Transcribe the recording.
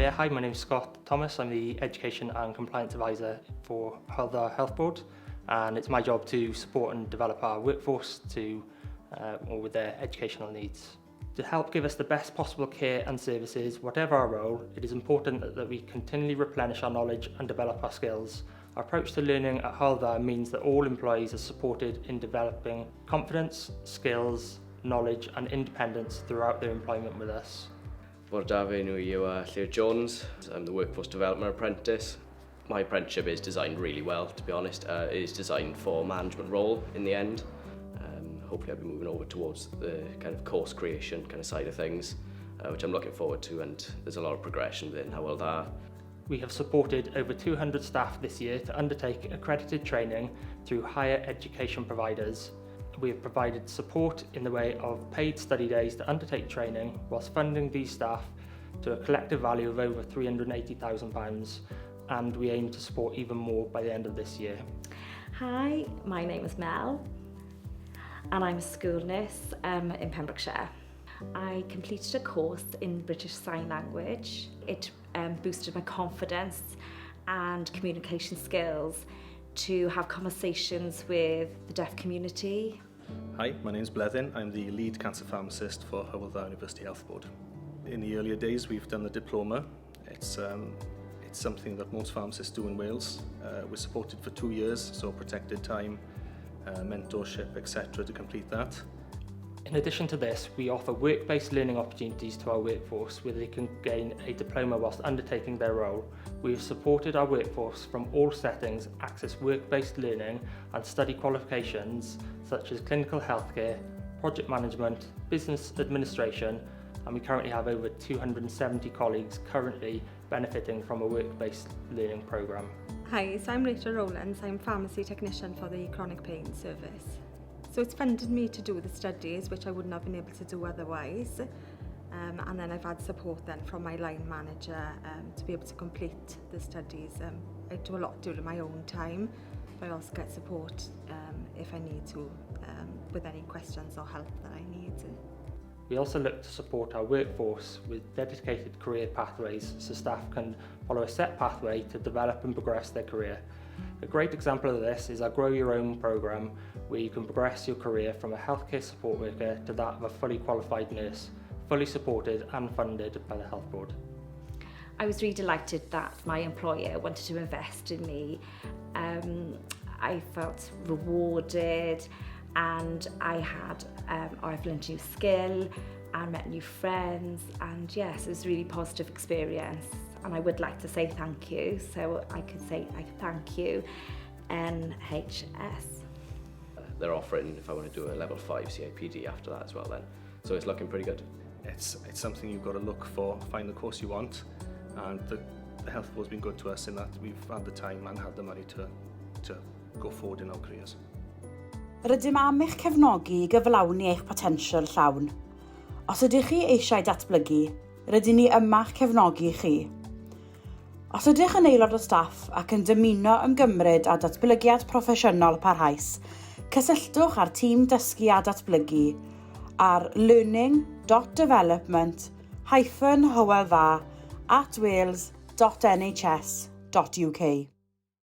Yeah, hi, my name is Scott Thomas. I'm the Education and Compliance Advisor for Hywel Dda Health Board, and it's my job to support and develop our workforce with their educational needs. To help give us the best possible care and services, whatever our role, it is important that we continually replenish our knowledge and develop our skills. Our approach to learning at Hywel Dda means that all employees are supported in developing confidence, skills, knowledge and independence throughout their employment with us. Mwrdd da fi nhw yw Llyr Jones. I'm the Workforce Development Apprentice. My apprenticeship is designed really well, to be honest. It is designed for a management role in the end. Hopefully I'll be moving over towards the kind of course creation kind of side of things, which I'm looking forward to, and there's a lot of progression within Hywel Dda. We have supported over 200 staff this year to undertake accredited training through higher education providers. We have provided support in the way of paid study days to undertake training, whilst funding these staff to a collective value of over £380,000, and we aim to support even more by the end of this year. Hi, my name is Mel, and I'm a school nurse in Pembrokeshire. I completed a course in British Sign Language. It boosted my confidence and communication skills to have conversations with the deaf community. Hi, my name's Blethyn. I'm the lead cancer pharmacist for Hywel Dda University Health Board. In the earlier days, we've done the diploma. It's something that most pharmacists do in Wales. We're supported for 2 years, so protected time, mentorship, etc. to complete that. In addition to this, we offer work-based learning opportunities to our workforce where they can gain a diploma whilst undertaking their role. We have supported our workforce from all settings access work-based learning and study qualifications such as clinical healthcare, project management, business administration, and we currently have over 270 colleagues currently benefiting from a work-based learning programme. Hi, so I'm Rachel Rowlands. I'm pharmacy technician for the chronic pain service. So it's funded me to do the studies, which I wouldn't have been able to do otherwise. And then I've had support then from my line manager to be able to complete the studies. I do a lot during my own time, but I also get support if I need to with any questions or help that I need. We also look to support our workforce with dedicated career pathways so staff can follow a set pathway to develop and progress their career. A great example of this is our Grow Your Own programme, where you can progress your career from a healthcare support worker to that of a fully qualified nurse, fully supported and funded by the Health Board. I was really delighted that my employer wanted to invest in me. I felt rewarded, and I've learned a new skill and met new friends, and yes, it was a really positive experience, and I would like to say thank you, so I thank you NHS. They're offering if I want to do a level 5 CIPD after that as well then, so it's looking pretty good. It's something you've got to look for, find the course you want, and the Health Board's been good to us in that we've had the time and had the money to go forward in our careers. Rydym am eich cefnogi I gyflawni eich potensial llawn. Os ydych chi eisiau datblygu, rydym ni yma'ch cefnogi chi. Os ydych yn aelod o staff ac yn dymuno ymgymryd â Datblygiad Proffesiynol Parhaus, cysylltwch ar tîm dysgu a datblygu ar learning.development-hyweldda@wales.nhs.uk.